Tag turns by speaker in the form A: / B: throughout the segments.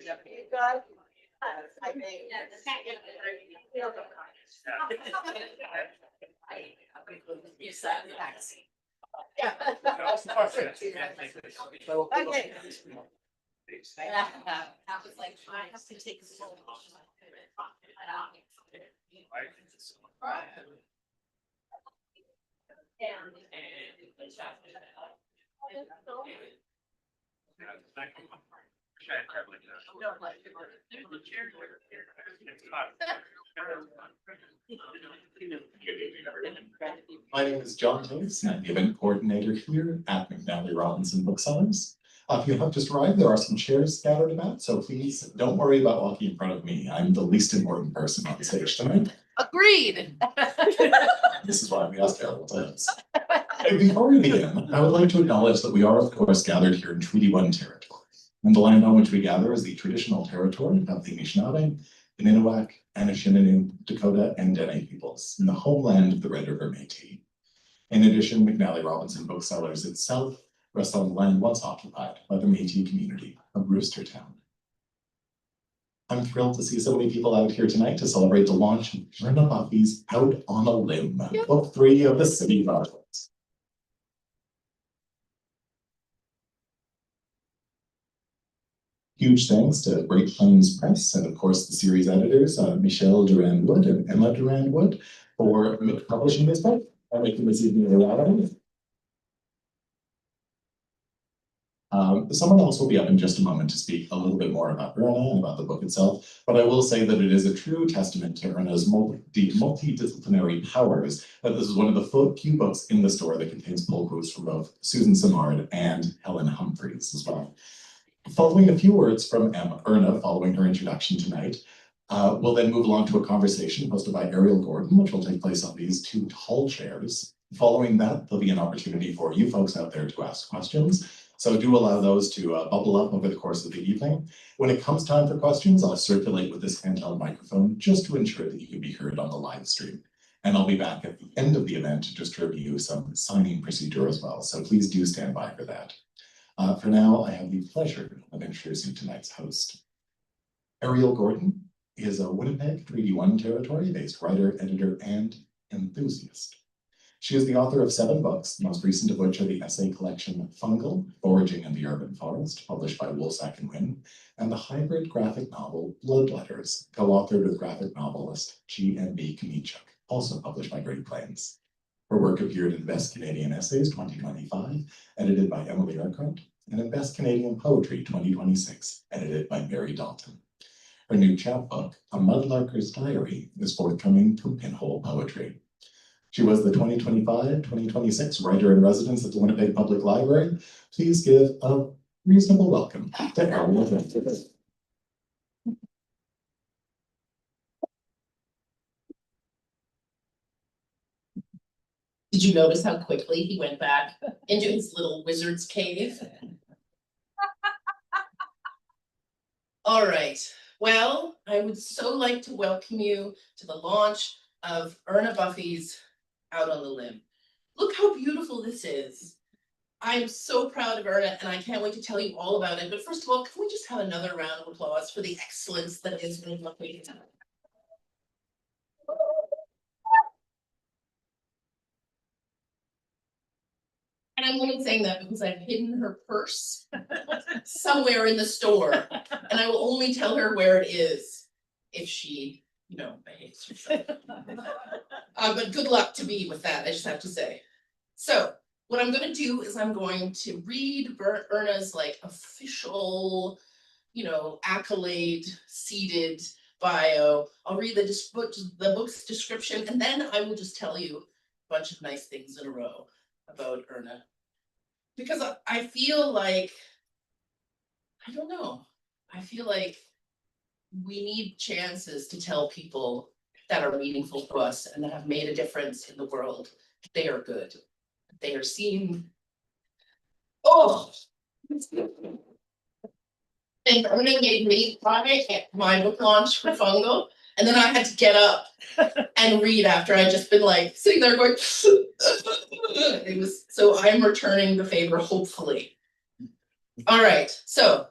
A: got, I think.
B: You sat in the back seat.
A: Yeah. Okay.
B: I was like, I have to take a slow.
C: My name is John Taves, and I'm the event coordinator here at McNally Robinson Booksellers. If you have just arrived, there are some chairs scattered about, so please don't worry about walking in front of me. I'm the least important person on stage tonight.
B: Agreed.
C: This is why we ask terrible times. Before we begin, I would like to acknowledge that we are, of course, gathered here in Treaty 1 territory. And the land on which we gather is the traditional territory of the Anishinaabe, Innuit, Anishinaabe, Dakota, and Dene peoples, in the homeland of the Red River Métis. In addition, McNally Robinson Booksellers itself rests on land once occupied by the Métis community of Roostertown. I'm thrilled to see so many people out here tonight to celebrate the launch of Erna Buffie's Out on a Limb, Book 3 of the City of Artworks. Huge thanks to Great Plains Press and, of course, the series editors, Michelle Durand-Wood and Emma Durand-Wood, for publishing this book and making this evening a reality. Someone else will be up in just a moment to speak a little bit more about Erna and about the book itself, but I will say that it is a true testament to Erna's multidisciplinary powers that this is one of the few books in the store that contains pull quotes from both Susan Simard and Helen Humphreys as well. Following a few words from Erna following her introduction tonight, we'll then move along to a conversation hosted by Ariel Gordon, which will take place on these two tall chairs. Following that, there'll be an opportunity for you folks out there to ask questions. So do allow those to bubble up over the course of the evening. When it comes time for questions, I'll circulate with this handheld microphone just to ensure that you can be heard on the live stream. And I'll be back at the end of the event to just review some signing procedure as well. So please do stand by for that. For now, I have the pleasure of introducing tonight's host. Ariel Gordon is a Winnipeg Treaty 1 territory-based writer, editor, and enthusiast. She is the author of 7 books, the most recent of which are the essay collection Fungal, Foraging in the Urban Forest, published by Woolsack and Wynne, and the hybrid graphic novel Blood Letters, co-authored with graphic novelist G.M.B. Kamichuk, also published by Great Plains. Her work appeared in Best Canadian Essays 2025, edited by Emily Arcart, and in Best Canadian Poetry 2026, edited by Mary Dalton. Her new chapbook, A Mudlarker's Diary, is forthcoming from Pinhole Poetry. She was the 2025-2026 Writer-in-Residence at the Winnipeg Public Library. Please give a reasonable welcome to Ariel Gordon.
B: Did you notice how quickly he went back into his little wizard's cave? All right. Well, I would so like to welcome you to the launch of Erna Buffie's Out on the Limb. Look how beautiful this is. I'm so proud of Erna, and I can't wait to tell you all about it. But first of all, can we just have another round of applause for the excellence that is Erna Buffie? And I'm only saying that because I've hidden her purse somewhere in the store, and I will only tell her where it is if she, behaves herself. But good luck to me with that, I just have to say. So what I'm going to do is I'm going to read Erna's official, accolade seated bio. I'll read the book's description, and then I will just tell you a bunch of nice things in a row about Erna. Because I feel like, I don't know, I feel like we need chances to tell people that are meaningful to us and that have made a difference in the world. They are good. They are seen. Oh! And Erna gave me my book launch for Fungal, and then I had to get up and read after I'd just been sitting there going, it was, so I'm returning the favor, hopefully. All right, so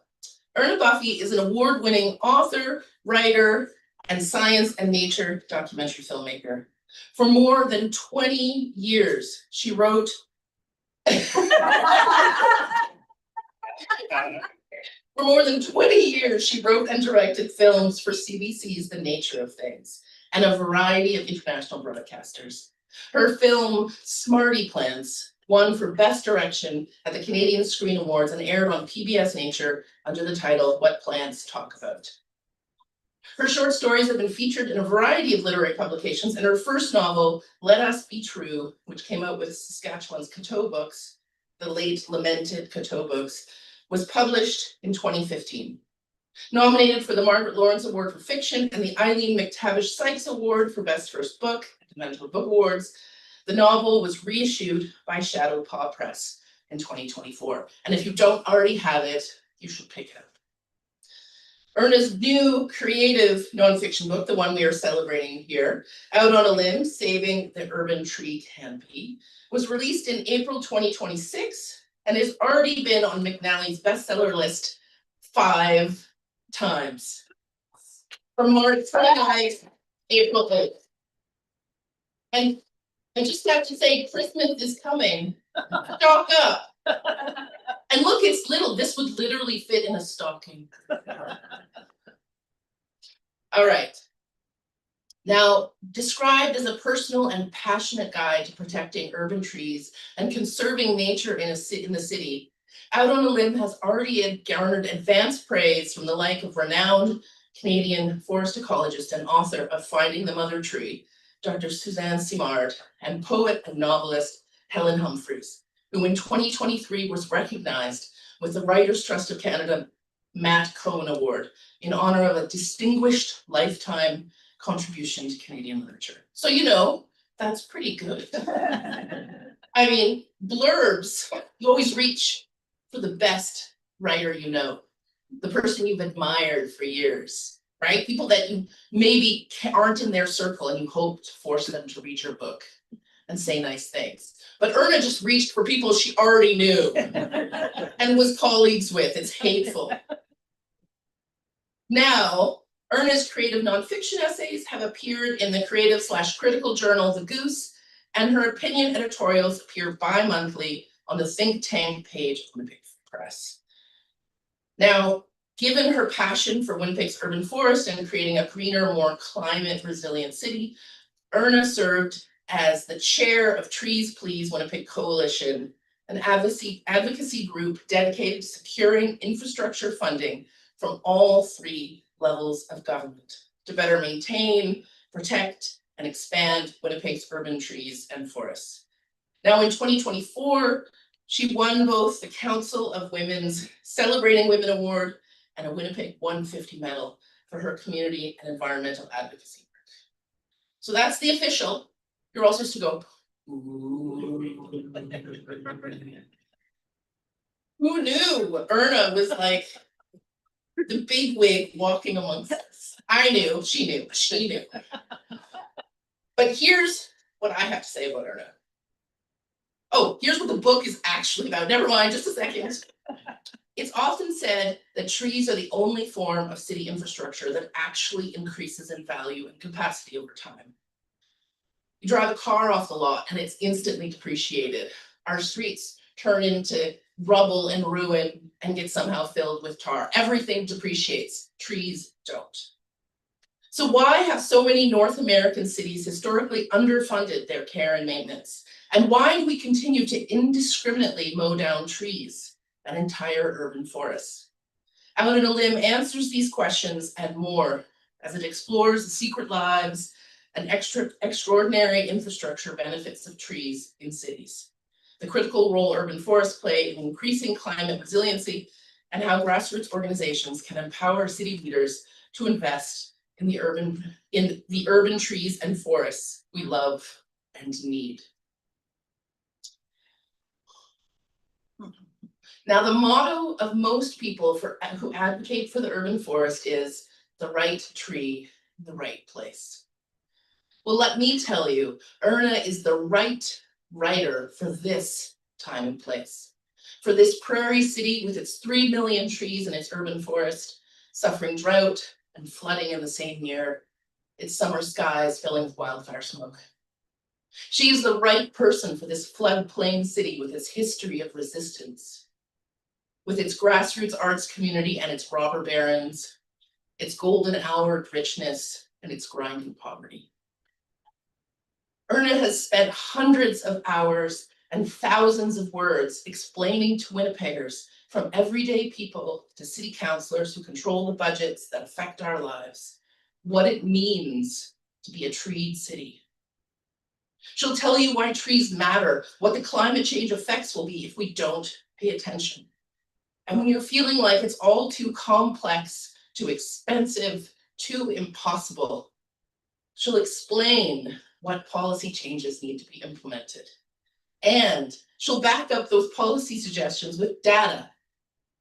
B: Erna Buffie is an award-winning author, writer, and science and nature documentary filmmaker. For more than 20 years, she wrote For more than 20 years, she wrote and directed films for CBC's The Nature of Things and a variety of international broadcasters. Her film, Smarty Plants, won for Best Direction at the Canadian Screen Awards and aired on PBS Nature under the title What Plants Talk About. Her short stories have been featured in a variety of literary publications, and her first novel, Let Us Be True, which came out with Saskatchewan's Coteau Books, the late lamented Coteau Books, was published in 2015. Nominated for the Margaret Lawrence Award for Fiction and the Eileen McTavish Sykes Award for Best First Book at the Manitoba Book Awards, the novel was reissued by Shadow Paw Press in 2024. And if you don't already have it, you should pick it up. Erna's new creative nonfiction book, the one we are celebrating here, Out on a Limb, Saving the Urban Tree Canopy, was released in April 2026 and has already been on McNally's bestseller list 5 times. From March 29th, April 8th. And I just have to say, Christmas is coming. Stock up. And look, it's little. This would literally fit in a stocking. All right. Now, described as a personal and passionate guide to protecting urban trees and conserving nature in the city, Out on a Limb has already garnered advanced praise from the like of renowned Canadian forest ecologist and author of Finding the Mother Tree, Dr. Suzanne Simard, and poet and novelist Helen Humphreys, who in 2023 was recognized with the Writers' Trust of Canada Matt Cohen Award in honor of a distinguished lifetime contribution to Canadian literature. So, you know, that's pretty good. I mean, blurbs, you always reach for the best writer you know, the person you've admired for years, right? People that you maybe aren't in their circle and you hope to force them to read your book and say nice things. But Erna just reached for people she already knew and was colleagues with. It's hateful. Now, Erna's creative nonfiction essays have appeared in the creative/critical journal The Goose, and her opinion editorials appear bi-monthly on the think tank page of Winnipeg Press. Now, given her passion for Winnipeg's urban forest and creating a greener, more climate resilient city, Erna served as the chair of Trees Please Winnipeg Coalition, an advocacy group dedicated to securing infrastructure funding from all 3 levels of government to better maintain, protect, and expand Winnipeg's urban trees and forests. Now in 2024, she won both the Council of Women's Celebrating Women Award and a Winnipeg 150 medal for her community and environmental advocacy work. So that's the official. You're all supposed to go, ooh. Who knew Erna was like the big wig walking amongst us? I knew, she knew, she knew. But here's what I have to say about Erna. Oh, here's what the book is actually about. Never mind, just a second. It's often said that trees are the only form of city infrastructure that actually increases in value and capacity over time. You drive a car off the lot and it's instantly depreciated. Our streets turn into rubble and ruin and get somehow filled with tar. Everything depreciates, trees don't. So why have so many North American cities historically underfunded their care and maintenance? And why do we continue to indiscriminately mow down trees and entire urban forests? Out on a Limb answers these questions and more as it explores the secret lives and extraordinary infrastructure benefits of trees in cities, the critical role urban forests play in increasing climate resiliency, and how grassroots organizations can empower city leaders to invest in the urban trees and forests we love and need. Now, the motto of most people who advocate for the urban forest is the right tree in the right place. Well, let me tell you, Erna is the right writer for this time and place. For this prairie city with its 3 million trees and its urban forest, suffering drought and flooding in the same year, its summer skies filling with wildfire smoke. She is the right person for this floodplain city with its history of resistance, with its grassroots arts community and its robber barons, its golden hour richness and its grinding poverty. Erna has spent hundreds of hours and thousands of words explaining to Winnipeggers, from everyday people to city councillors who control the budgets that affect our lives, what it means to be a treed city. She'll tell you why trees matter, what the climate change effects will be if we don't pay attention. And when you're feeling like it's all too complex, too expensive, too impossible, she'll explain what policy changes need to be implemented. And she'll back up those policy suggestions with data,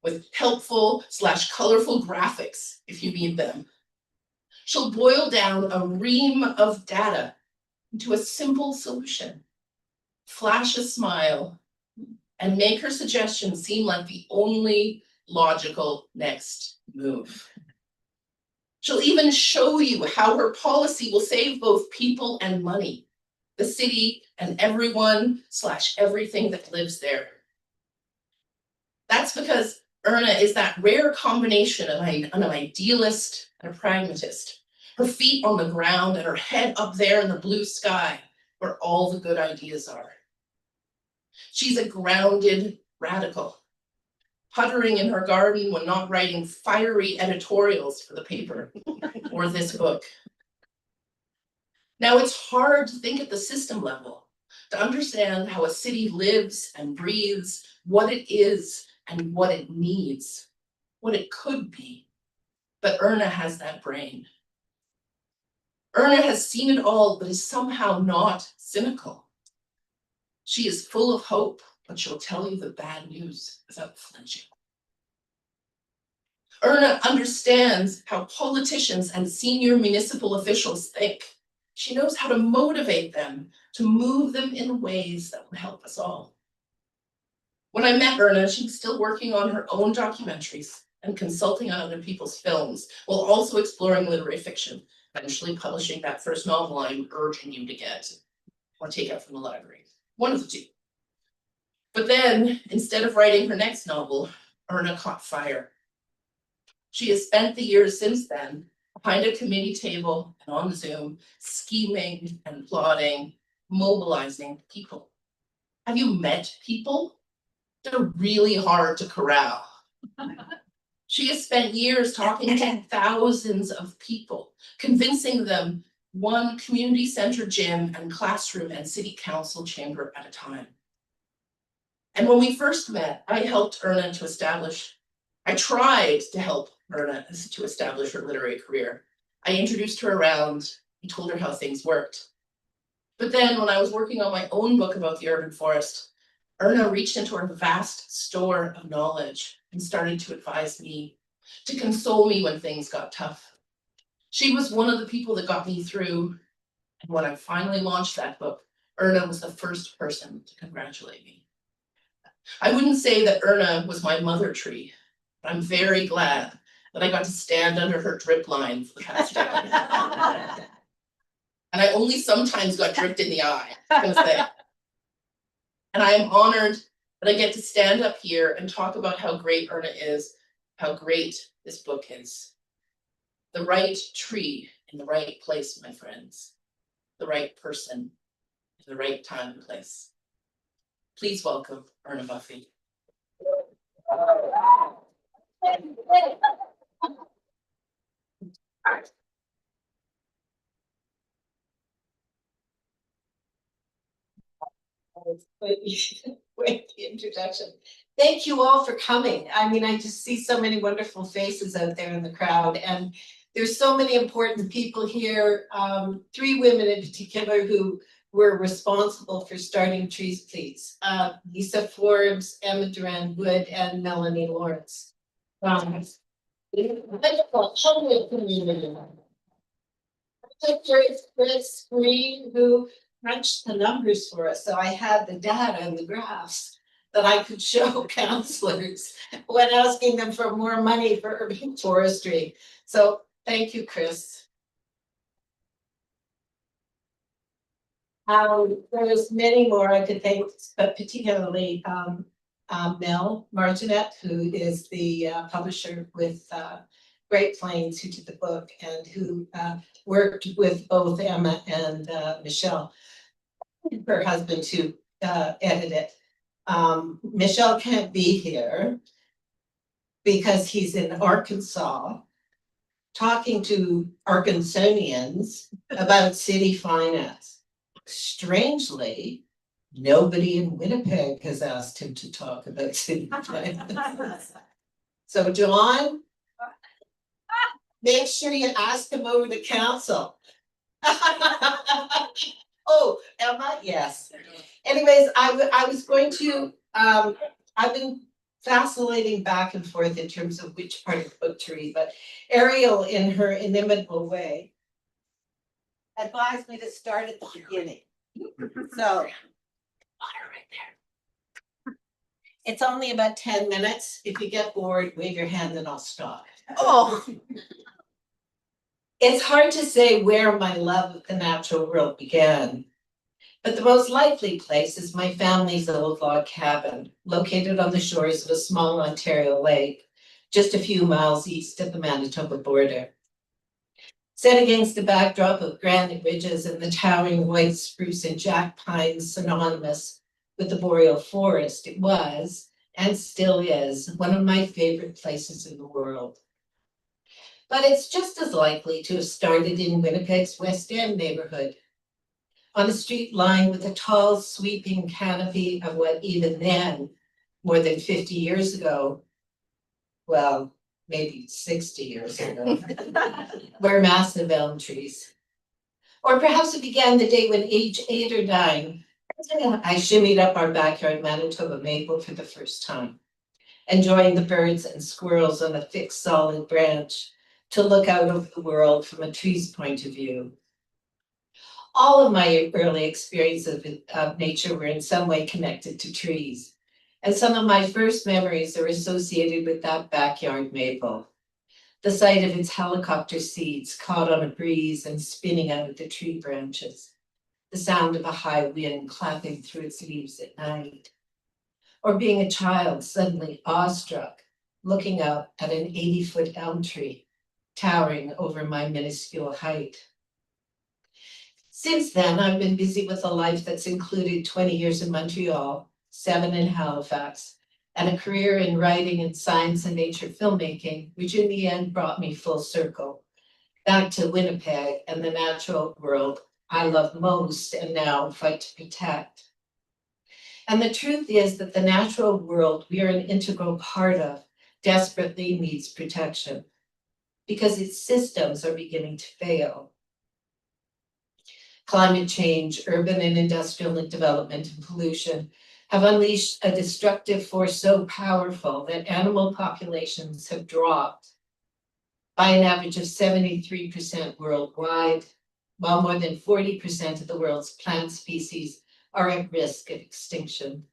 B: with helpful/colorful graphics if you need them. She'll boil down a ream of data into a simple solution, flash a smile, and make her suggestions seem like the only logical next move. She'll even show you how her policy will save both people and money, the city and everyone/everything that lives there. That's because Erna is that rare combination of an idealist and a pragmatist. Her feet on the ground and her head up there in the blue sky, where all the good ideas are. She's a grounded radical, puttering in her garden when not writing fiery editorials for the paper or this book. Now, it's hard to think at the system level, to understand how a city lives and breathes, what it is and what it needs, what it could be. But Erna has that brain. Erna has seen it all, but is somehow not cynical. She is full of hope, but she'll tell you the bad news without flinching. Erna understands how politicians and senior municipal officials think. She knows how to motivate them, to move them in ways that will help us all. When I met Erna, she was still working on her own documentaries and consulting on other people's films, while also exploring literary fiction, eventually publishing that first novel I'm urging you to get or take out from the library. One of the two. But then, instead of writing her next novel, Erna caught fire. She has spent the years since then behind a committee table and on Zoom, scheming and plotting, mobilizing people. Have you met people? They're really hard to corral. She has spent years talking to thousands of people, convincing them one community center gym and classroom and city council chamber at a time. And when we first met, I tried to help Erna to establish her literary career. I introduced her around and told her how things worked. But then when I was working on my own book about the urban forest, Erna reached into her vast store of knowledge and started to advise me, to console me when things got tough. She was one of the people that got me through. And when I finally launched that book, Erna was the first person to congratulate me. I wouldn't say that Erna was my mother tree, but I'm very glad that I got to stand under her drip line for the past decade. And I only sometimes got dripped in the eye, I was gonna say. And I am honored that I get to stand up here and talk about how great Erna is, how great this book is. The right tree in the right place, my friends. The right person in the right time and place. Please welcome Erna Buffie.
A: Wait, the introduction. Thank you all for coming. I mean, I just see so many wonderful faces out there in the crowd, and there's so many important people here. 3 women in particular who were responsible for starting Trees Please. Lisa Forbes, Emma Duran-Wood, and Melanie Lawrence. Wonderful public community. Chris Green, who crunched the numbers for us, so I had the data and the graphs. that I could show counselors when asking them for more money for urban forestry. So thank you, Chris. There's many more I could thank, but particularly Mel Martinet, who is the publisher with Great Plains, who did the book and who worked with both Emma and Michelle, her husband, to edit it. Michelle can't be here because he's in Arkansas talking to Arkansanians about city finance. Strangely, nobody in Winnipeg has asked him to talk about city finance. So John, make sure you ask him over the council. Oh, Emma, yes. Anyways, I was going to, I've been vacillating back and forth in terms of which part of the book to read, but Ariel, in her inimitable way, advised me to start at the beginning. So, it's only about 10 minutes. If you get bored, wave your hand and I'll stop. Oh. It's hard to say where my love of the natural world began, but the most likely place is my family's old log cabin, located on the shores of a small Ontario lake, just a few miles east of the Manitoba border. Set against the backdrop of granite ridges and the towering white spruce and jack pines synonymous with the boreal forest, it was, and still is, one of my favorite places in the world. But it's just as likely to have started in Winnipeg's West End neighborhood, on a street lined with a tall, sweeping canopy of what even then, more than 50 years ago, well, maybe 60 years ago, were massive elm trees. Or perhaps it began the day when, age 8 or 9, I shimmied up our backyard Manitoba maple for the first time, enjoying the birds and squirrels on a thick, solid branch to look out over the world from a tree's point of view. All of my early experiences of nature were in some way connected to trees. And some of my first memories are associated with that backyard maple. The sight of its helicopter seeds caught on a breeze and spinning out of the tree branches. The sound of a high wind clapping through its leaves at night. Or being a child suddenly awestruck, looking up at an 80-foot elm tree, towering over my minuscule height. Since then, I've been busy with a life that's included 20 years in Montreal, 7 in Halifax, and a career in writing and science and nature filmmaking, which in the end brought me full circle, back to Winnipeg and the natural world I love most and now fight to protect. And the truth is that the natural world we are an integral part of desperately needs protection because its systems are beginning to fail. Climate change, urban and industrial development, and pollution have unleashed a destructive force so powerful that animal populations have dropped by an average of 73% worldwide, while more than 40% of the world's plant species are at risk of extinction.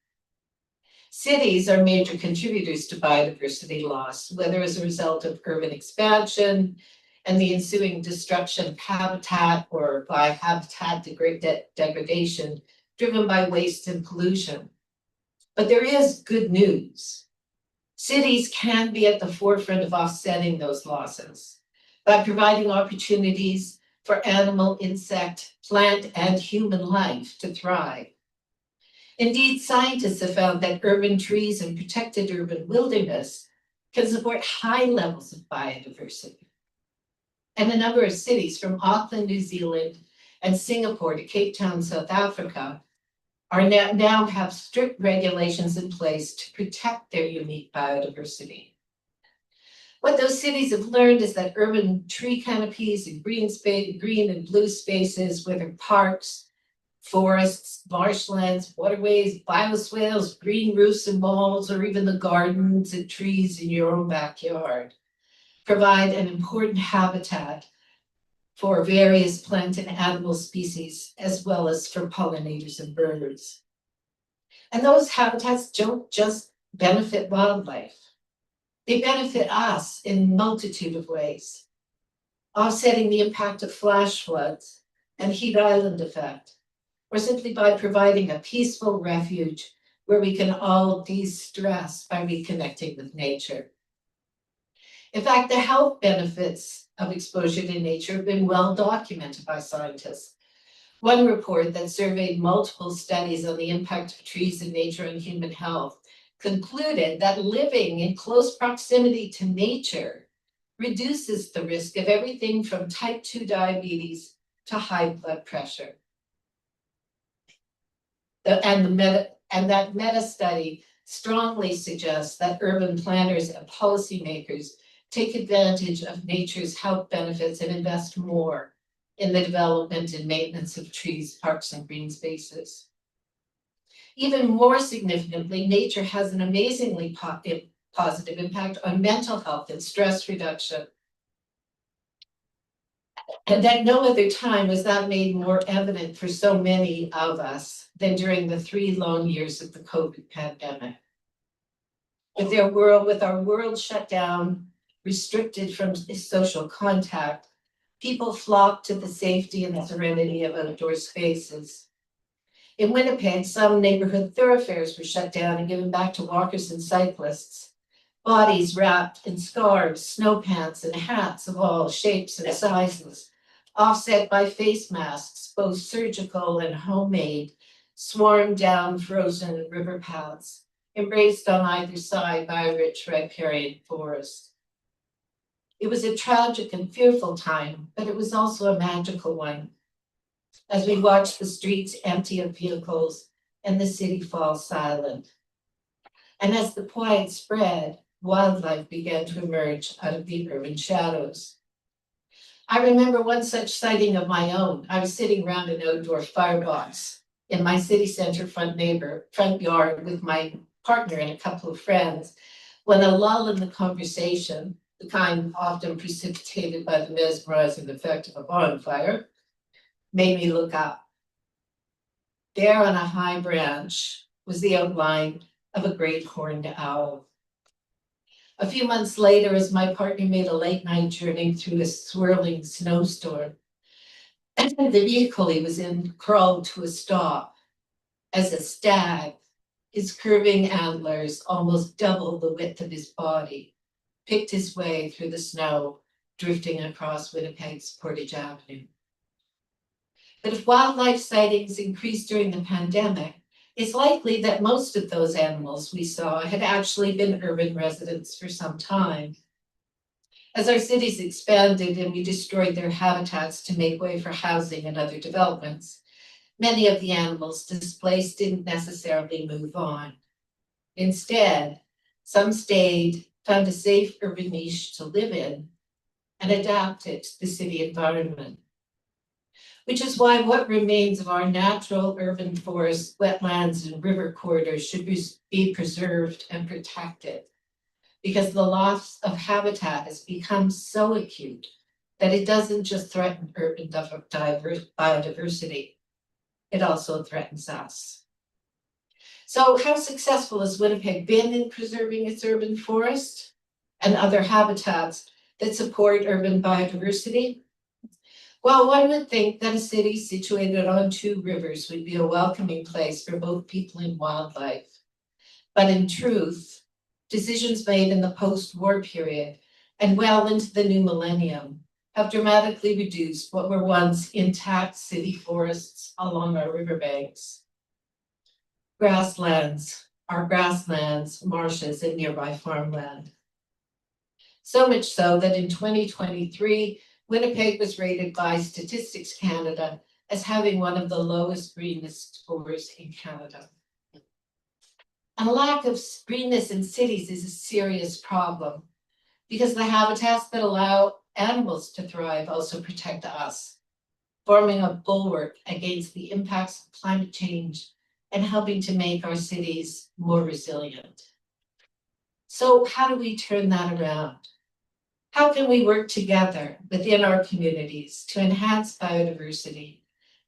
A: Cities are major contributors to biodiversity loss, whether as a result of urban expansion and the ensuing destruction of habitat or by habitat degradation driven by waste and pollution. But there is good news. Cities can be at the forefront of offsetting those losses by providing opportunities for animal, insect, plant, and human life to thrive. Indeed, scientists have found that urban trees and protected urban wilderness can support high levels of biodiversity. And a number of cities from Auckland, New Zealand, and Singapore to Cape Town, South Africa, are now have strict regulations in place to protect their unique biodiversity. What those cities have learned is that urban tree canopies and green and blue spaces, whether parks, forests, marshlands, waterways, bioswales, green roofs and malls, or even the gardens and trees in your own backyard, provide an important habitat for various plant and animal species, as well as for pollinators and birds. And those habitats don't just benefit wildlife. They benefit us in a multitude of ways, offsetting the impact of flash floods and heat island effect, or simply by providing a peaceful refuge where we can all de-stress by reconnecting with nature. In fact, the health benefits of exposure to nature have been well documented by scientists. One report that surveyed multiple studies on the impact of trees and nature on human health concluded that living in close proximity to nature reduces the risk of everything from type 2 diabetes to high blood pressure. And that meta study strongly suggests that urban planners and policymakers take advantage of nature's health benefits and invest more in the development and maintenance of trees, parks, and green spaces. Even more significantly, nature has an amazingly positive impact on mental health and stress reduction. And at no other time was that made more evident for so many of us than during the 3 long years of the COVID pandemic. With our world shut down, restricted from social contact, people flocked to the safety and the serenity of outdoor spaces. In Winnipeg, some neighborhood thoroughfares were shut down and given back to walkers and cyclists. Bodies wrapped in scarves, snow pants, and hats of all shapes and sizes, offset by face masks, both surgical and homemade, swarmed down frozen river paths, embraced on either side by a rich riparian forest. It was a tragic and fearful time, but it was also a magical one, as we watched the streets empty of vehicles and the city fall silent. And as the quiet spread, wildlife began to emerge out of the urban shadows. I remember one such sighting of my own. I was sitting around an outdoor firebox in my city center front yard with my partner and a couple of friends, when a lull in the conversation, the kind often precipitated by the mesmerizing effect of a bonfire, made me look up. There on a high branch was the outline of a great horned owl. A few months later, as my partner made a late night journey through a swirling snowstorm, the vehicle he was in crawled to a stop as a stag, his curving antlers almost double the width of his body, picked his way through the snow, drifting across Winnipeg's Portage Avenue. But if wildlife sightings increased during the pandemic, it's likely that most of those animals we saw had actually been urban residents for some time. As our cities expanded and we destroyed their habitats to make way for housing and other developments, many of the animals displaced didn't necessarily move on. Instead, some stayed, found a safe urban niche to live in, and adapted to the city environment. Which is why what remains of our natural urban forests, wetlands, and river corridors should be preserved and protected, because the loss of habitat has become so acute that it doesn't just threaten urban biodiversity, it also threatens us. So how successful has Winnipeg been in preserving its urban forest and other habitats that support urban biodiversity? Well, one would think that a city situated on 2 rivers would be a welcoming place for both people and wildlife. But in truth, decisions made in the post-war period and well into the new millennium have dramatically reduced what were once intact city forests along our riverbanks. Our grasslands, marshes, and nearby farmland. So much so that in 2023, Winnipeg was rated by Statistics Canada as having one of the lowest greenness scores in Canada. And a lack of greenness in cities is a serious problem because the habitats that allow animals to thrive also protect us, forming a bulwark against the impacts of climate change and helping to make our cities more resilient. So how do we turn that around? How can we work together within our communities to enhance biodiversity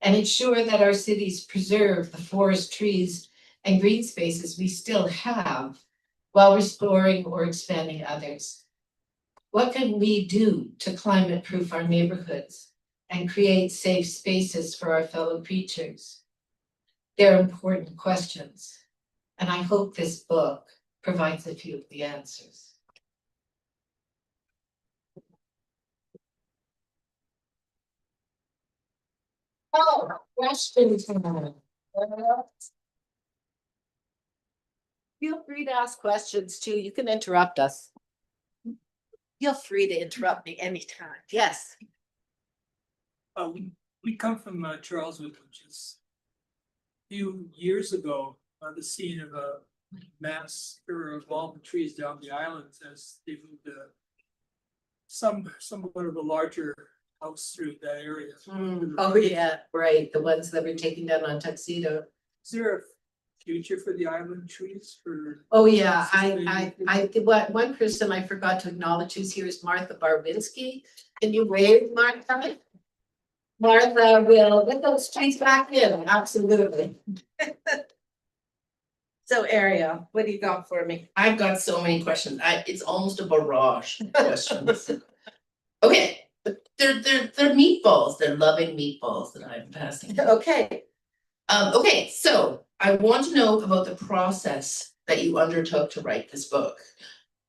A: and ensure that our cities preserve the forest trees and green spaces we still have while restoring or expanding others? What can we do to climate-proof our neighborhoods and create safe spaces for our fellow creatures? They're important questions, and I hope this book provides a few of the answers. Oh, question time. Feel free to ask questions too. You can interrupt us. Feel free to interrupt me anytime. Yes.
D: We come from Charleswood, which is a few years ago, the scene of a massacre of all the trees down the island as they moved somewhat of a larger house through that area.
A: Oh, yeah, right. The ones that were taken down on Tuxedo.
D: Is there a future for the island trees for?
A: Oh, yeah. One person I forgot to acknowledge who's here is Martha Barwinski. Can you wave, Martha? Martha will get those trees back in. Absolutely. So Ariel, what do you got for me?
B: I've got so many questions. It's almost a barrage of questions. Okay, they're meatballs. They're loving meatballs that I'm passing.
A: Okay.
B: Okay, so I want to know about the process that you undertook to write this book,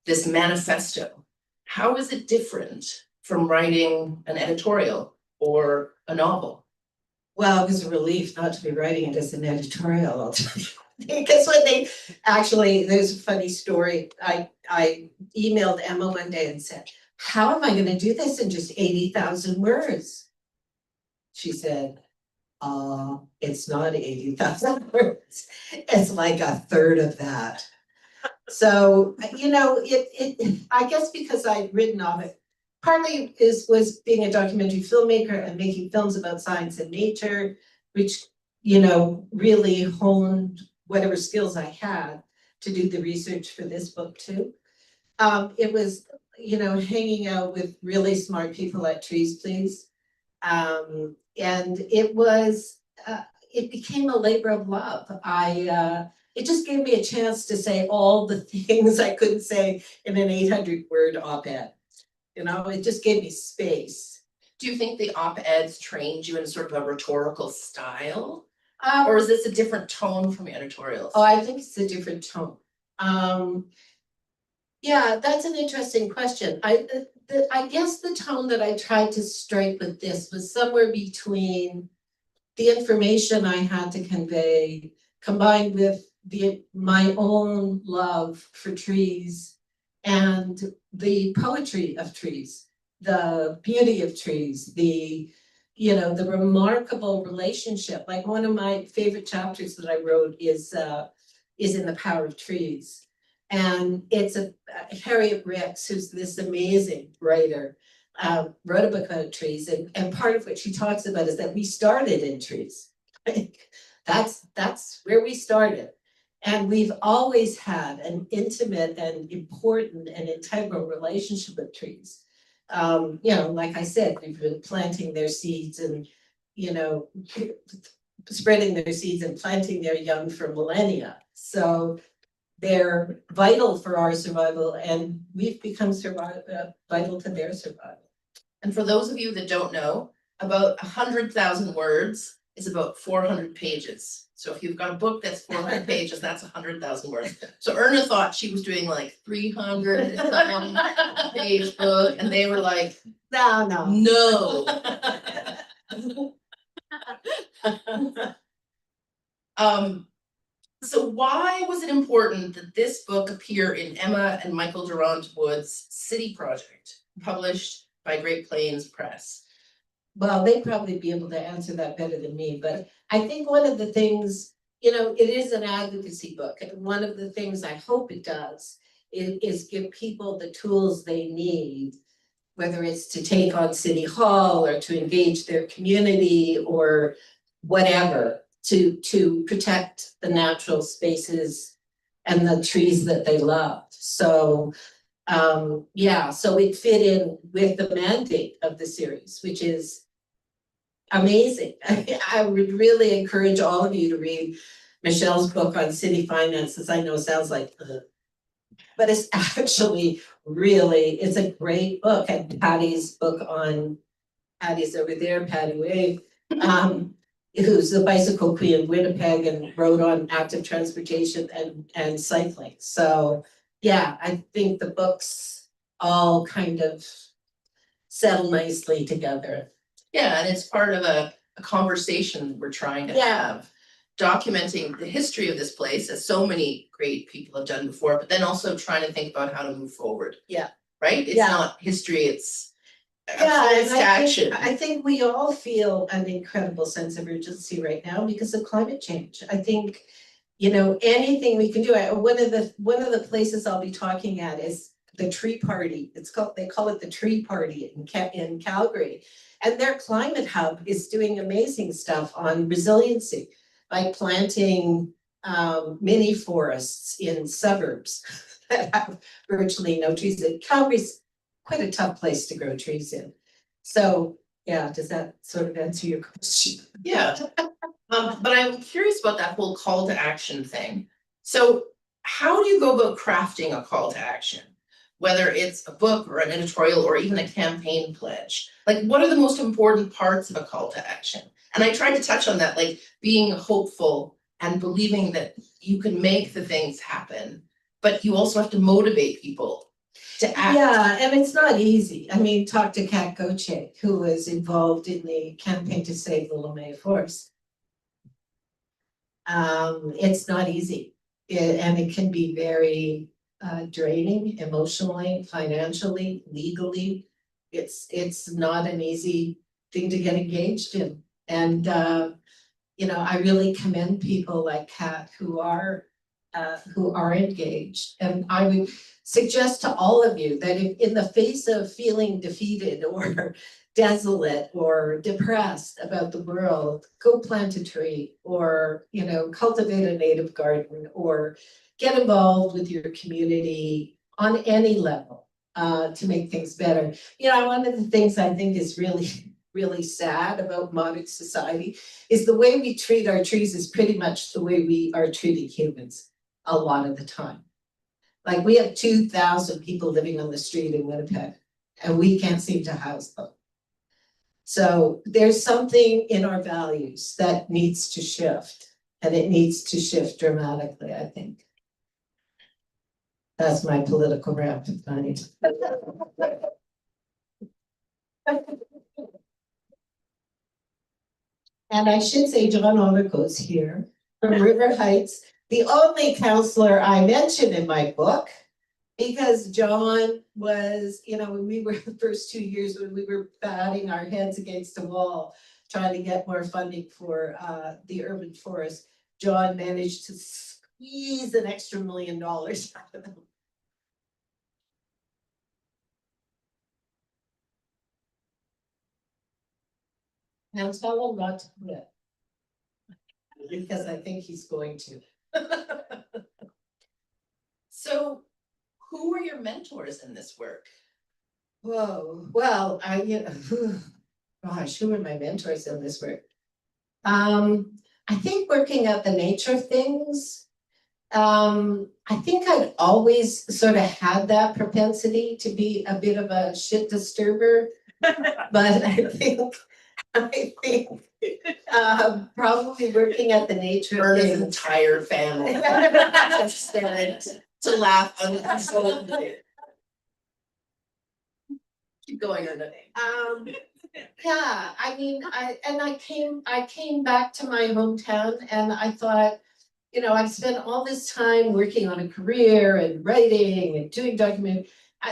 B: this manifesto. How is it different from writing an editorial or a novel?
A: Well, it was a relief not to be writing it as an editorial, I'll tell you. Because when they actually, there's a funny story. I emailed Emma one day and said, how am I going to do this in just 80,000 words? She said, it's not 80,000 words. It's like a third of that. So, you know, I guess because I'd written of it, partly was being a documentary filmmaker and making films about science and nature, which, you know, really honed whatever skills I had to do the research for this book too. It was, you know, hanging out with really smart people at Trees Please. And it was, it became a labor of love. It just gave me a chance to say all the things I couldn't say in an 800-word op-ed. You know, it just gave me space.
B: Do you think the op-eds trained you in sort of a rhetorical style? Or is this a different tone from editorials?
A: Oh, I think it's a different tone. Yeah, that's an interesting question. I guess the tone that I tried to strike with this was somewhere between the information I had to convey, combined with my own love for trees and the poetry of trees, the beauty of trees, you know, the remarkable relationship. Like one of my favorite chapters that I wrote is in The Power of Trees. And it's Harriet Ricks, who's this amazing writer, wrote a book about trees. And part of what she talks about is that we started in trees. That's where we started. And we've always had an intimate and important and integral relationship with trees. You know, like I said, we've been planting their seeds and, you know, spreading their seeds and planting their young for millennia. So they're vital for our survival, and we've become vital to their survival.
B: And for those of you that don't know, about 100,000 words is about 400 pages. So if you've got a book that's 400 pages, that's 100,000 words. So Erna thought she was doing like 300 page book, and they were like,
A: No.
B: So why was it important that this book appear in Emma and Michael Durant Wood's City Project, published by Great Plains Press?
A: Well, they'd probably be able to answer that better than me, but I think one of the things, you know, it is an advocacy book. And one of the things I hope it does is give people the tools they need, whether it's to take on City Hall or to engage their community or whatever, to protect the natural spaces and the trees that they loved. So yeah, so it fit in with the mandate of the series, which is amazing. I would really encourage all of you to read Michelle's book on city finances, I know sounds like, ugh. But it's actually really, it's a great book. And Patty's book on, Patty's over there, Patty Wave, who's the bicycle queen of Winnipeg and wrote on active transportation and cycling. So, yeah, I think the books all kind of settle nicely together.
B: Yeah, and it's part of a conversation we're trying to
A: Yeah.
B: have. Documenting the history of this place, as so many great people have done before, but then also trying to think about how to move forward.
A: Yeah.
B: Right? It's
A: Yeah.
B: not history, it's a
A: Yeah,
B: call
A: and
B: to action.
A: I think we all feel an incredible sense of urgency right now because of climate change. I think, you know, anything we can do. One of the places I'll be talking at is the Tree Party. They call it the Tree Party in Calgary. And their climate hub is doing amazing stuff on resiliency by planting mini forests in suburbs that have virtually no trees. Calgary's quite a tough place to grow trees in. So, yeah, does that sort of answer your question?
B: Yeah. But I'm curious about that whole call to action thing. So how do you go about crafting a call to action? Whether it's a book or an editorial or even a campaign pledge, like what are the most important parts of a call to action? And I tried to touch on that, like being hopeful and believing that you can make the things happen, but you also have to motivate people to act.
A: Yeah, and it's not easy. I mean, talk to Kat Goche, who was involved in the campaign to save the LeMay Forest. It's not easy, and it can be very draining emotionally, financially, legally. It's not an easy thing to get engaged in. And you know, I really commend people like Kat who are engaged. And I would suggest to all of you that if in the face of feeling defeated or desolate or depressed about the world, go plant a tree or, you know, cultivate a native garden or get involved with your community on any level to make things better. You know, one of the things I think is really sad about modern society is the way we treat our trees is pretty much the way we are treating humans a lot of the time. Like we have 2,000 people living on the street in Winnipeg and we can't seem to house them. So there's something in our values that needs to shift, and it needs to shift dramatically, I think. That's my political rant, Connie. And I should say John Olico's here from River Heights, the only counselor I mention in my book, because John was, you know, when we were the first 2 years when we were batting our heads against the wall, trying to get more funding for the urban forest, John managed to squeeze an extra $1 million out of them. Now tell him not to quit. Because I think he's going to.
B: So who were your mentors in this work?
A: Whoa, well, gosh, who were my mentors in this work? I think working at the nature of things. I think I'd always sort of had that propensity to be a bit of a shit disturber, but I think probably working at the nature of
B: Erna's
A: things.
B: entire family just started to laugh uncontrollably. Keep going, Erna.
A: Yeah, I mean, I came back to my hometown and I thought, you know, I've spent all this time working on a career and writing and doing documentary.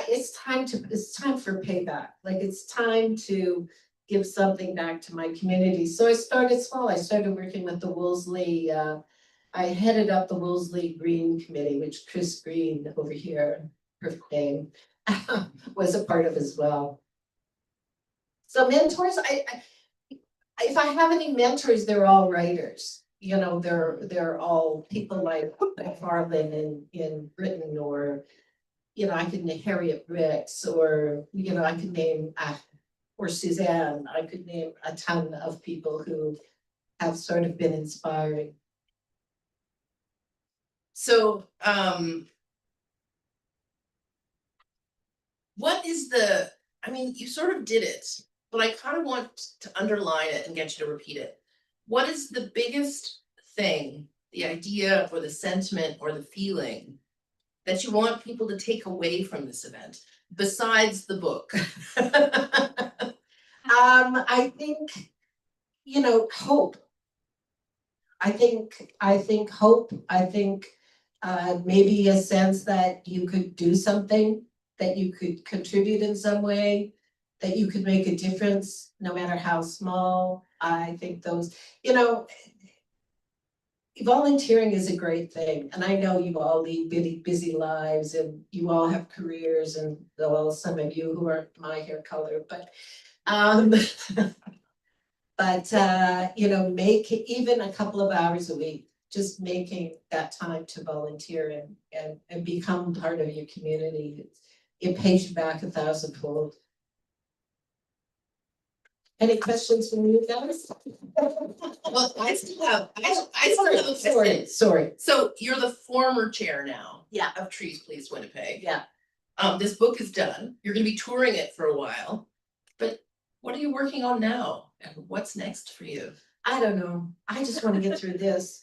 A: It's time for payback. Like it's time to give something back to my community. So I started small. I started working with the Wolseley. I headed up the Wolseley Green Committee, which Chris Green over here, perfect name, was a part of as well. So mentors, if I have any mentors, they're all writers. You know, they're all people like Farland in Britain, or, you know, I could name Harriet Ricks, or, you know, I could name, or Suzanne, I could name a ton of people who have sort of been inspiring.
B: So, what is I mean, you sort of did it, but I kind of want to underline it and get you to repeat it. What is the biggest thing, the idea or the sentiment or the feeling that you want people to take away from this event, besides the book?
A: I think, hope. I think hope, maybe a sense that you could do something, that you could contribute in some way, that you could make a difference, no matter how small. I think those, volunteering is a great thing. And I know you all lead busy lives and you all have careers, and well, some of you who aren't my hair color, but make even a couple of hours a week, just making that time to volunteer and become part of your community. It pays you back 1,000-fold. Any questions from you guys?
B: Well, I still have a question.
A: Sorry.
B: So you're the former chair now.
A: Yeah.
B: Of Trees Please Winnipeg.
A: Yeah.
B: This book is done. You're gonna be touring it for a while, but what are you working on now? And what's next for you?
A: I don't know. I just want to get through this.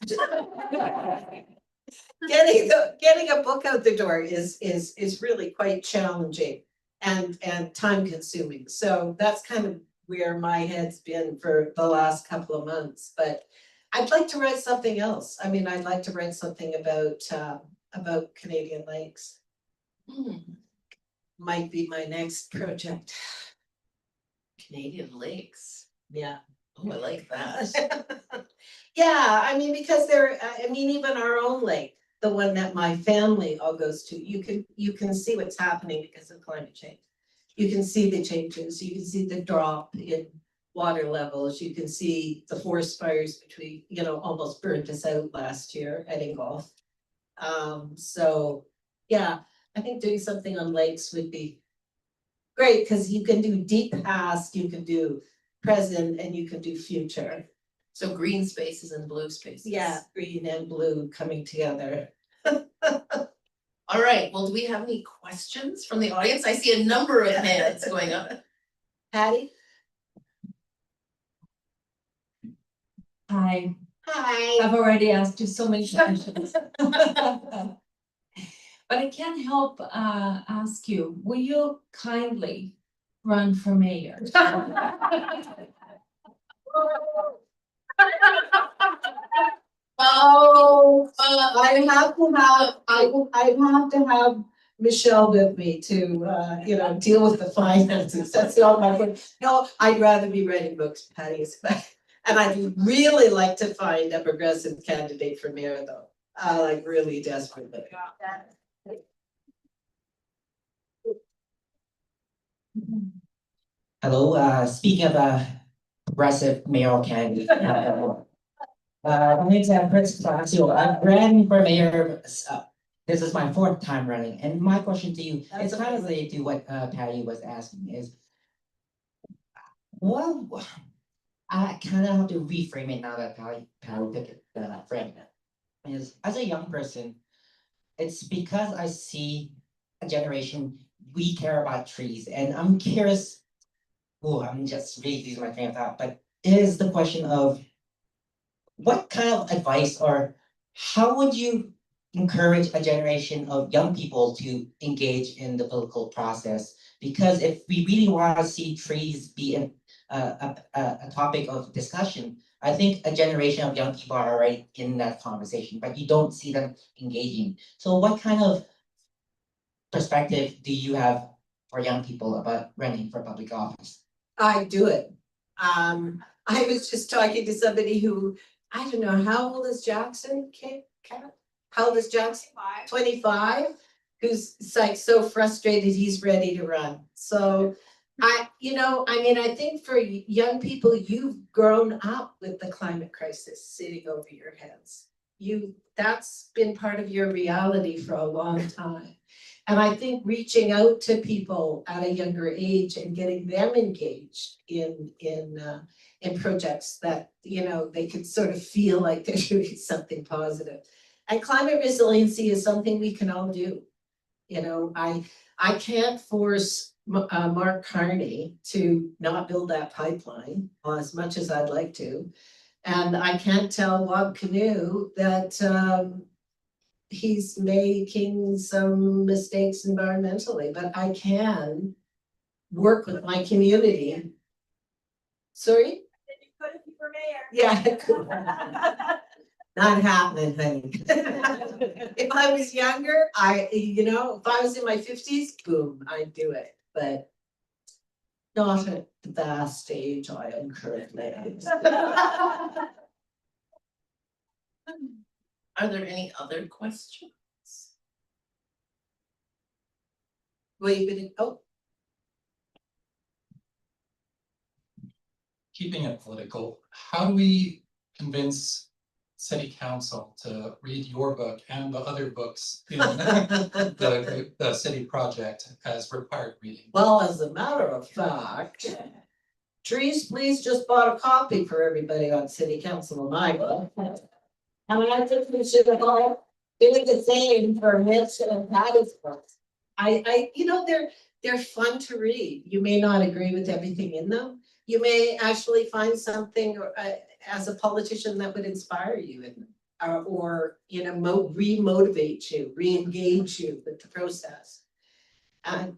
A: Getting a book out the door is really quite challenging and time consuming. So that's kind of where my head's been for the last couple of months. But I'd like to write something else. I mean, I'd like to write something about Canadian lakes. Might be my next project.
B: Canadian lakes.
A: Yeah.
B: Oh, I like that.
A: Yeah, I mean, because even our own lake, the one that my family all goes to, you can see what's happening because of climate change. You can see the changes, you can see the drop in water levels, you can see the forest fires between, almost burnt us out last year at Ingolf. So yeah, I think doing something on lakes would be great, because you can do deep past, you can do present, and you can do future.
B: So green spaces and blue spaces.
A: Yeah, green and blue coming together.
B: All right, well, do we have any questions from the audience? I see a number of hands going up.
A: Patty?
E: Hi,
A: Hi.
E: I've already asked you so many questions. But I can't help ask you, will you kindly run for mayor?
A: Oh, I have to have Michelle with me to, deal with the finances. That's not my point. No, I'd rather be writing books, Patty's, and I'd really like to find a progressive candidate for mayor, though. Like really desperately.
F: Hello, speaking of a progressive mayoral candidate. My name's Prince Classio. I've ran for mayor. This is my 4th time running, and my question to you is kind of related to what Patty was asking. Is well, I kind of have to reframe it now that Patty took it frame it. Is as a young person, it's because I see a generation we care about trees, and I'm curious. Oh, I'm just really losing my train of thought. But is the question of what kind of advice or how would you encourage a generation of young people to engage in the political process? Because if we really want to see trees be a topic of discussion, I think a generation of young people are already in that conversation, but you don't see them engaging. So what kind of perspective do you have for young people about running for public office?
A: I do it. I was just talking to somebody who, I don't know, how old is Jackson? How old is Jackson? 25, who's like so frustrated he's ready to run. So I think for young people, you've grown up with the climate crisis sitting over your heads. That's been part of your reality for a long time. And I think reaching out to people at a younger age and getting them engaged in projects that, they could sort of feel like they're doing something positive. And climate resiliency is something we can all do. You know, I can't force Mark Carney to not build that pipeline as much as I'd like to. And I can't tell Bob Canoe that he's making some mistakes environmentally, but I can work with my community. Sorry? Yeah. Not happening, honey. If I was younger, if I was in my 50s, boom, I'd do it, but not at the vast age I am currently.
B: Are there any other questions?
G: Keeping it political, how do we convince city council to read your book and the other books in the city project as required reading?
A: Well, as a matter of fact, Trees Please just bought a copy for everybody on city council in my book. I mean, I think we should have all do the same for Mitch and Patty's books. They're fun to read. You may not agree with everything in them. You may actually find something as a politician that would inspire you in or re-motivate you, re-engage you with the process.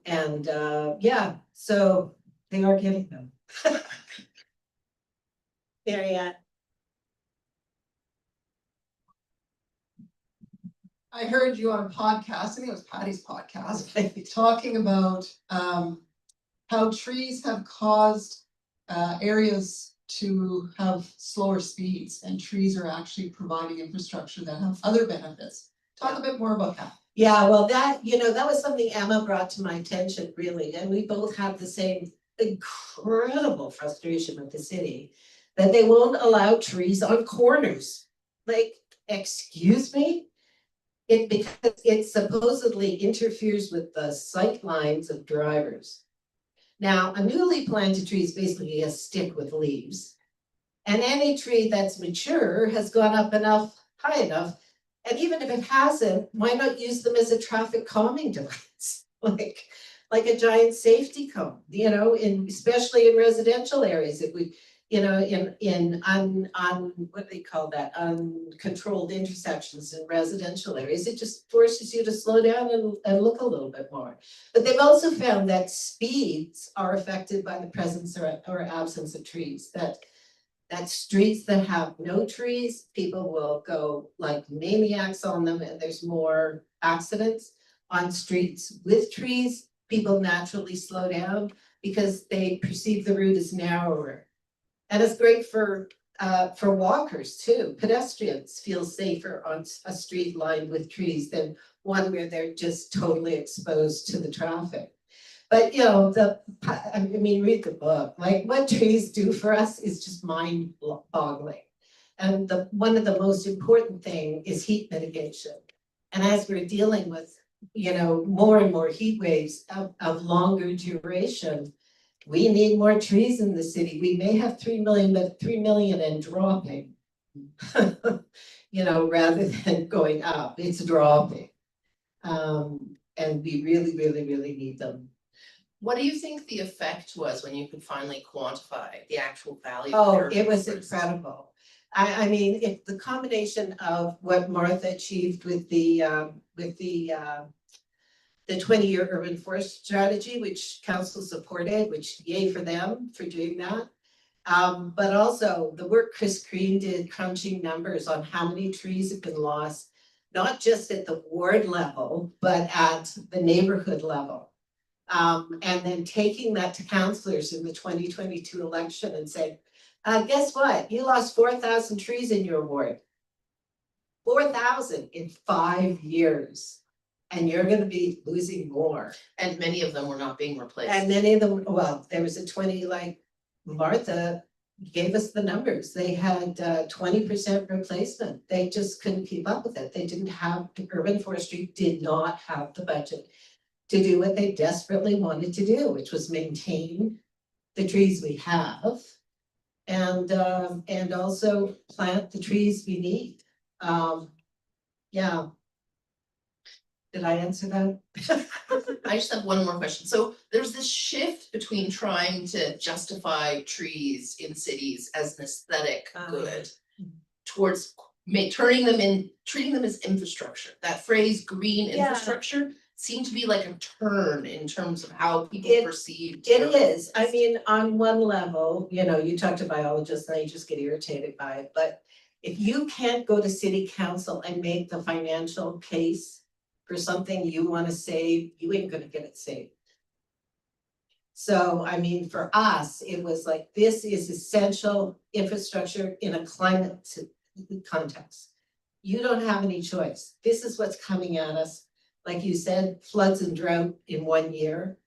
A: Yeah, so they are getting them. Marianne.
H: I heard you on a podcast, I think it was Patty's podcast, talking about how trees have caused areas to have slower speeds, and trees are actually providing infrastructure that have other benefits. Talk a bit more about that.
A: Yeah, well, that was something Emma brought to my attention, really, and we both have the same incredible frustration with the city that they won't allow trees on corners. Like, excuse me? Because it supposedly interferes with the sight lines of drivers. Now, a newly planted tree is basically a stick with leaves. And any tree that's mature has gone up high enough. And even if it hasn't, why not use them as a traffic calming device? like a giant safety cone, especially in residential areas. It would, what they call that, uncontrolled intersections in residential areas, it just forces you to slow down and look a little bit more. But they've also found that speeds are affected by the presence or absence of trees, that streets that have no trees, people will go like maniacs on them, and there's more accidents. On streets with trees, people naturally slow down because they perceive the route as narrower. And it's great for walkers too. Pedestrians feel safer on a street lined with trees than one where they're just totally exposed to the traffic. But read the book. Like, what trees do for us is just mind-boggling. And one of the most important thing is heat mitigation. And as we're dealing with, more and more heat waves of longer duration, we need more trees in the city. We may have 3 million, but 3 million and dropping, rather than going up, it's dropping. And we really, really, really need them.
B: What do you think the effect was when you could finally quantify the actual value?
A: Oh, it was incredible. I mean, if the combination of what Martha achieved with the 20-year urban forest strategy, which council supported, which yay for them for doing that. But also the work Chris Green did, crunching numbers on how many trees have been lost, not just at the ward level, but at the neighborhood level. And then taking that to councillors in the 2022 election and saying, guess what? You lost 4,000 trees in your ward. 4,000 in 5 years. And you're going to be losing more.
B: And many of them were not being replaced.
A: And many of them, well, there was a 20, like Martha gave us the numbers. They had 20% replacement. They just couldn't keep up with it. They didn't have, urban forestry did not have the budget to do what they desperately wanted to do, which was maintain the trees we have and also plant the trees we need. Yeah. Did I answer that?
B: I just have one more question. So there's this shift between trying to justify trees in cities as an aesthetic good towards treating them as infrastructure. That phrase green
A: Yeah.
B: infrastructure seemed to be like a turn in terms of how people perceive.
A: It is, I mean, on one level, you know, you talk to biologists and they just get irritated by it, but if you can't go to city council and make the financial case for something you wanna save, you ain't gonna get it saved. So, I mean, for us, it was like, this is essential infrastructure in a climate context. You don't have any choice. This is what's coming at us. Like you said, floods and drought in 1 year.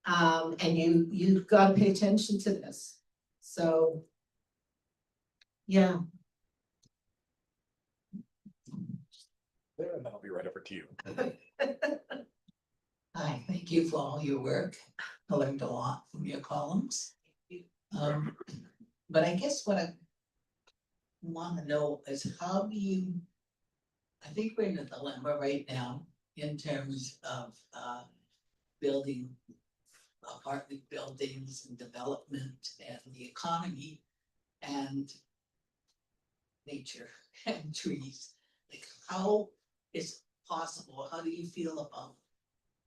A: And you've got to pay attention to this. So, yeah.
C: That'll be right over to you.
I: Hi, thank you for all your work. I learned a lot from your columns. But I guess what I want to know is how do you, I think we're in a dilemma right now in terms of building apartment buildings and development and the economy and nature and trees. Like how is possible? How do you feel about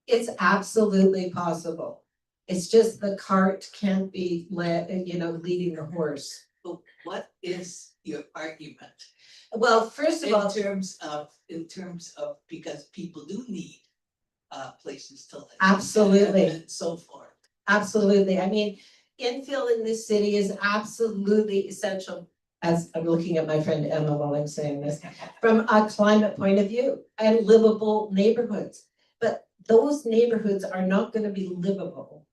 I: it?
A: It's absolutely possible. It's just the cart can't be leading the horse.
I: But what is your argument?
A: Well, first of all,
I: In terms of, because people do need places to live.
A: Absolutely.
I: And so forth.
A: absolutely. I mean, infill in this city is absolutely essential. As I'm looking at my friend Emma while I'm saying this, from a climate point of view and livable neighborhoods. But those neighborhoods are not going to be livable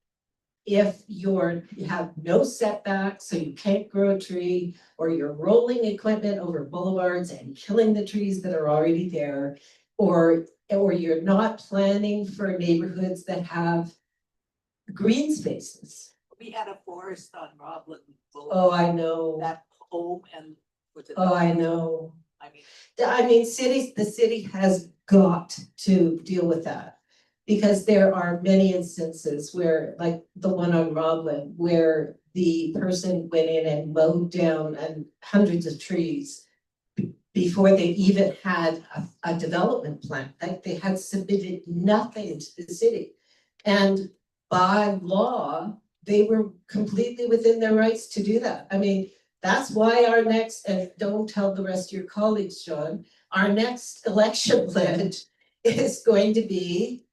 A: if you have no setbacks, so you can't grow a tree, or you're rolling equipment over boulevards and killing the trees that are already there, or you're not planning for neighborhoods that have green spaces.
I: We had a forest on Roblin
A: Oh,
I: Boulevard,
A: I know.
I: that home and with the.
A: Oh, I know.
I: I mean,
A: The city has got to deal with that. Because there are many instances where, like the one on Roblin, where the person went in and mowed down hundreds of trees before they even had a development plan. Like they had submitted nothing to the city. And by law, they were completely within their rights to do that. I mean, that's why our next, and don't tell the rest of your colleagues, John, our next election pledge is going to be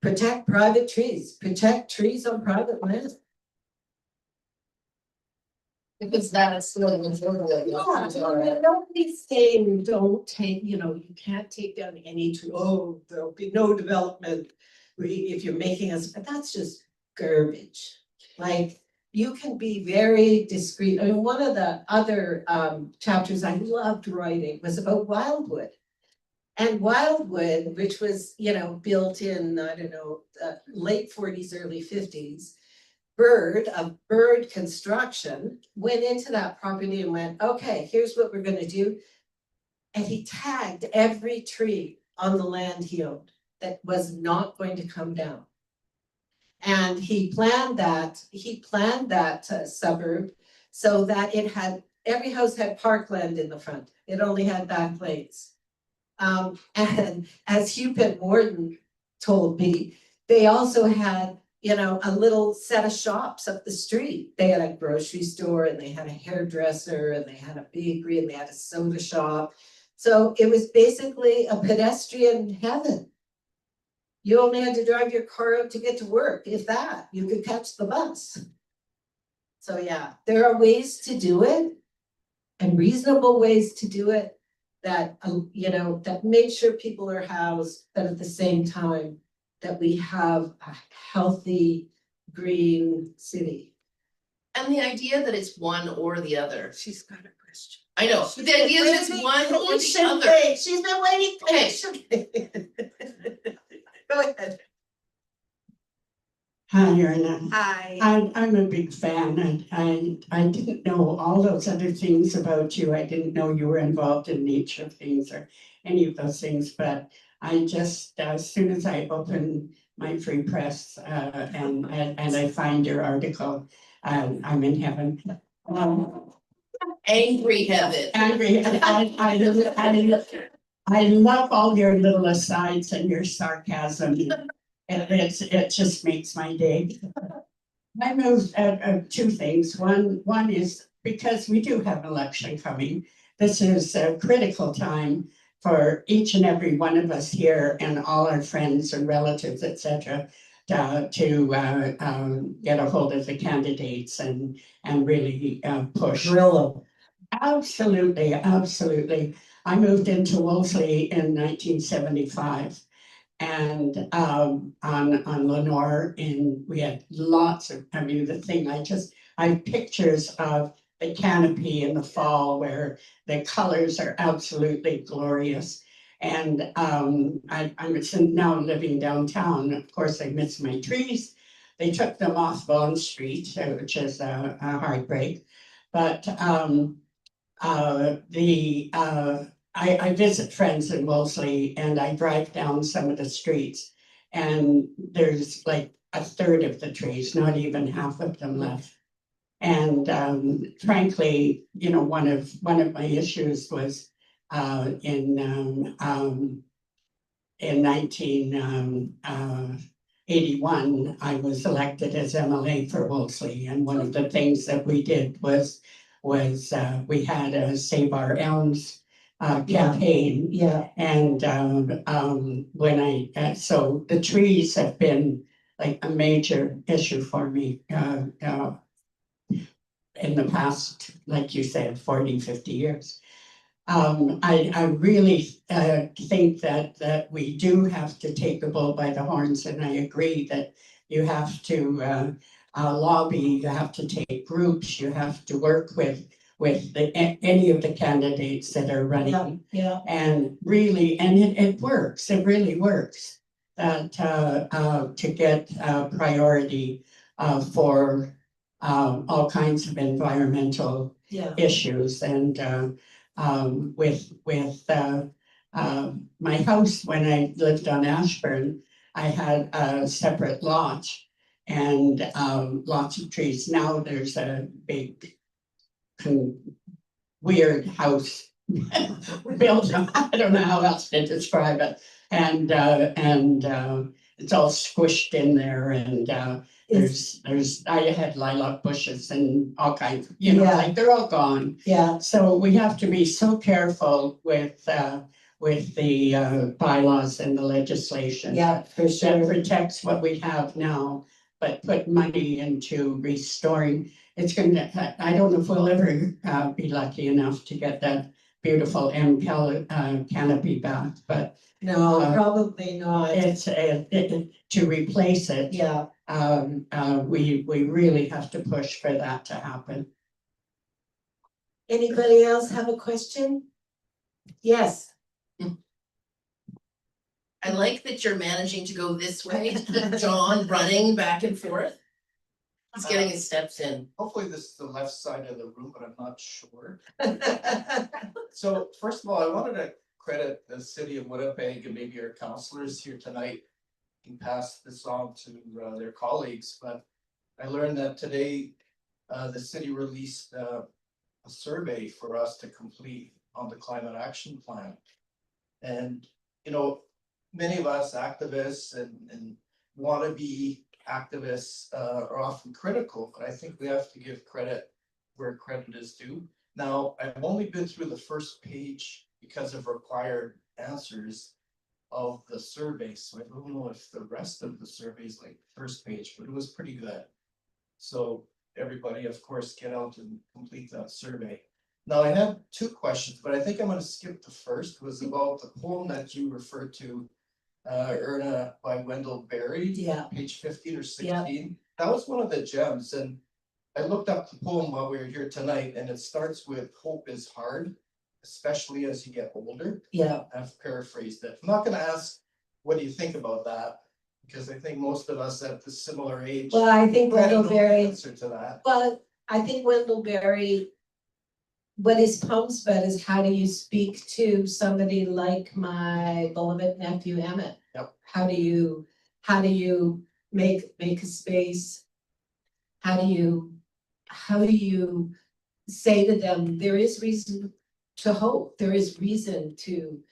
A: protect private trees, protect trees on private land.
B: If it's that, it's still.
A: Nobody's saying don't take, you can't take down any tree, oh, there'll be no development. If you're making us, but that's just garbage. Like, you can be very discreet. I mean, one of the other chapters I loved writing was about Wildwood. And Wildwood, which was, built in, I don't know, late 40s, early 50s, Bird construction went into that property and went, okay, here's what we're gonna do. And he tagged every tree on the land he owned that was not going to come down. And he planned that suburb so that every house had parkland in the front. It only had back lanes. And as Hugh Pitt-Morton told me, they also had, a little set of shops up the street. They had a grocery store and they had a hairdresser and they had a bakery and they had a soda shop. So it was basically a pedestrian heaven. You only had to drive your car out to get to work. If that, you could catch the bus. So yeah, there are ways to do it and reasonable ways to do it that, that make sure people are housed, but at the same time that we have a healthy green city.
B: And the idea that it's one or the other.
A: She's got a question.
B: I know, but the idea that it's one or the other.
A: She's been waiting
B: Okay.
A: patiently. Go ahead.
J: Hi, Erna.
B: Hi.
J: I'm a big fan, and I didn't know all those other things about you. I didn't know you were involved in nature things or any of those things, but I just, as soon as I open my free press, and I find your article, I'm in heaven.
B: Angry heaven.
J: Angry, and I love all your little asides and your sarcasm. It just makes my day. I moved two things. One is because we do have an election coming. This is a critical time for each and every one of us here and all our friends and relatives, etc., to get a hold of the candidates and really push.
F: Grill
J: Absolutely, absolutely. I moved into Wolseley in 1975 and on Lenore, and we had lots of, I mean, the thing, I have pictures of the canopy in the fall where the colors are absolutely glorious. And I'm now living downtown. Of course, I miss my trees. They took them off Bond Street, which is a heartbreak. But I visit friends in Wolseley and I drive down some of the streets and there's like a third of the trees, not even half of them left. And frankly, you know, one of my issues was in 1981, I was elected as MLA for Wolseley, and one of the things that we did was we had a Save Our Elms campaign.
F: Yeah.
J: And so the trees have been like a major issue for me in the past, like you said, 40, 50 years. I really think that we do have to take the bull by the horns, and I agree that you have to lobby, you have to take groups, you have to work with any of the candidates that are running.
F: Yeah.
J: And really, and it works, it really works, that to get priority for all kinds of environmental issues. And with my house, when I lived on Ashburn, I had a separate lot and lots of trees. Now there's a big weird house built. I don't know how else to describe it. And it's all squished in there, and I had lilac bushes and all kinds, you know, like they're all gone.
F: Yeah.
J: So we have to be so careful with the bylaws and the legislation.
F: Yeah, for sure.
J: That protects what we have now, but put money into restoring. It's going to, I don't know if we'll ever be lucky enough to get that beautiful canopy back, but
F: No, probably not.
J: it's to replace it.
F: Yeah.
J: We really have to push for that to happen.
F: Anybody else have a question? Yes.
B: I like that you're managing to go this way, John running back and forth. He's getting his steps in.
K: Hopefully this is the left side of the room, but I'm not sure. So first of all, I wanted to credit the city of Winnipeg and maybe our councillors here tonight and pass this on to their colleagues. But I learned that today the city released a survey for us to complete on the climate action plan. And, you know, many of us activists and want to be activists are often critical, but I think we have to give credit where credit is due. Now, I've only been through the first page because of required answers of the survey, so I don't know if the rest of the survey is like first page, but it was pretty good. So everybody, of course, get out and complete that survey. Now, I have two questions, but I think I'm going to skip the first. It was about the poem that you referred to, Erna, by Wendell Berry, page 15 or 16. Yeah. That was one of the gems, and I looked up the poem while we were here tonight, and it starts with "Hope is hard, especially as you get older." Yeah, I've paraphrased it. I'm not going to ask what do you think about that, Because I think most of us at the similar age.
A: Well, I think
K: kinda know
A: Wendell
K: the
A: Berry,
K: Answer to that.
A: well, I think Wendell Berry, what his poems about is how do you speak to somebody like my beloved nephew Emmett?
K: Yep.
A: How do you make a space? How do you say to them, there is reason to hope, there is reason to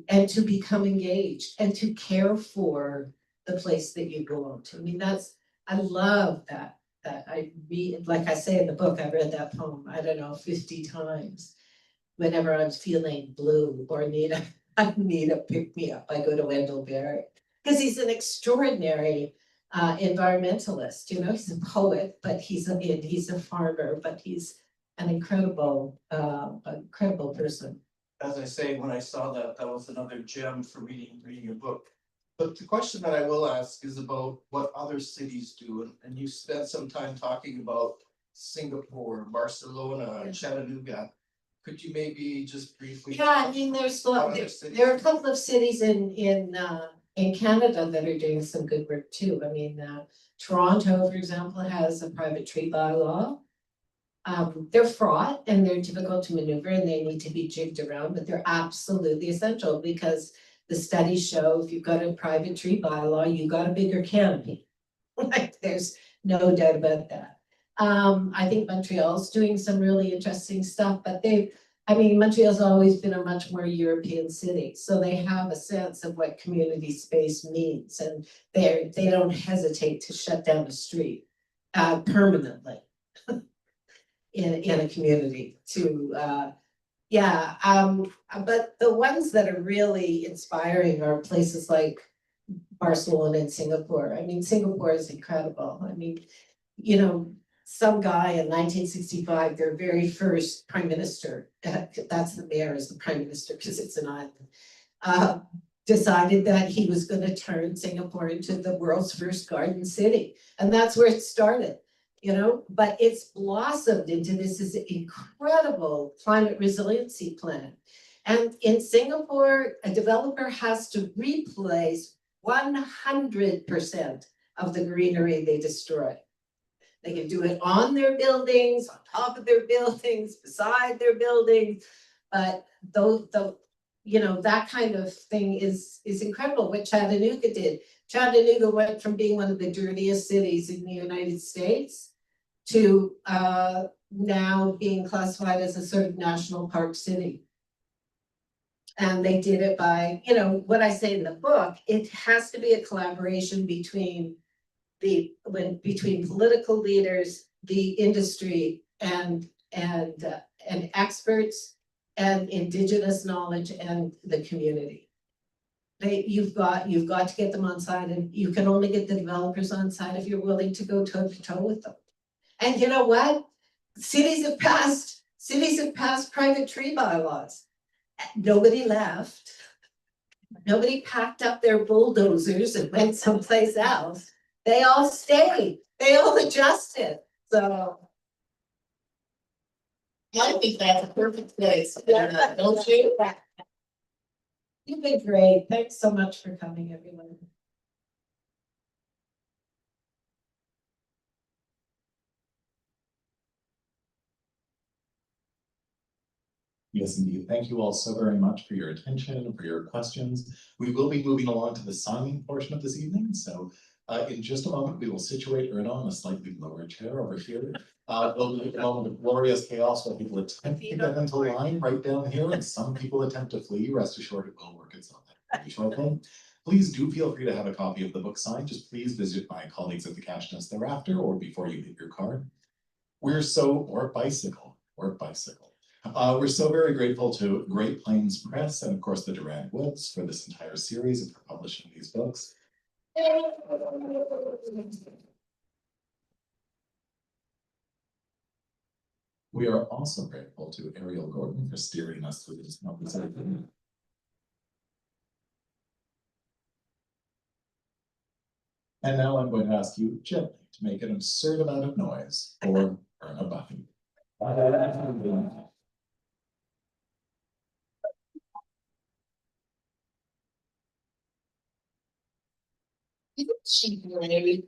A: and to become engaged and to care for the place that you belong to. I mean, I love that I read, like I say in the book, I read that poem, I don't know, 50 times. Whenever I'm feeling blue or I need a pick me up, I go to Wendell Berry. Because he's an extraordinary environmentalist, you know, he's a poet, but he's a farmer, but he's an incredible person.
K: As I say, when I saw that, that was another gem for reading your book. But the question that I will ask is about what other cities do, and you spent some time talking about Singapore, Barcelona, Chattanooga. Could you maybe just briefly?
A: Yeah, I mean, there are a couple of cities in Canada that are doing some good work too. I mean, Toronto, for example, has a private tree bylaw. They're fraught and they're difficult to maneuver and they need to be jigged around, but they're absolutely essential because the studies show if you've got a private tree bylaw, you got a bigger canopy. Like, there's no doubt about that. I think Montreal's doing some really interesting stuff, but Montreal's always been a much more European city, so they have a sense of what community space means, and they don't hesitate to shut down a street permanently in a community to but the ones that are really inspiring are places like Barcelona and Singapore. I mean, Singapore is incredible. I mean, you know, some guy in 1965, their very first prime minister, that's the mayor is the prime minister because it's an island, decided that he was going to turn Singapore into the world's first garden city. And that's where it started, you know, but it's blossomed into this incredible climate resiliency plan. And in Singapore, a developer has to replace 100% of the greenery they destroy. They can do it on their buildings, on top of their buildings, beside their buildings, but that kind of thing is incredible. What Chattanooga did. Chattanooga went from being one of the dirtiest cities in the United States to now being classified as a sort of national park city. And they did it by, you know, what I say in the book, it has to be a collaboration between political leaders, the industry, and experts, and indigenous knowledge, and the community. You've got to get them on side, and you can only get the developers on side if you're willing to go toe to toe with them. And you know what? Cities have passed private tree bylaws. Nobody left. Nobody packed up their bulldozers and went someplace else. They all stayed. They all adjusted. So
B: I think that's a perfect place, don't you?
A: you've been great. Thanks so much for coming, everyone.
C: Yes, indeed. Thank you all so very much for your attention and for your questions. We will be moving along to the signing portion of this evening. So in just a moment, we will situate Erna on a slightly lower chair over here. There'll be a moment of glorious chaos where people attempt to get into line right down here, and some people attempt to flee. Rest assured, it will work itself out pretty shortly. Please do feel free to have a copy of the book signed. Just please visit my colleagues at the cash desk thereafter or before you leave your card. We're so bicycle. We're so very grateful to Great Plains Press and of course the Durand Woods for this entire series and for publishing these books. We are also grateful to Ariel Gordon for steering us through this conversation. And now I'm going to ask you gently to make an absurd amount of noise for Erna Buffie.
B: She maybe.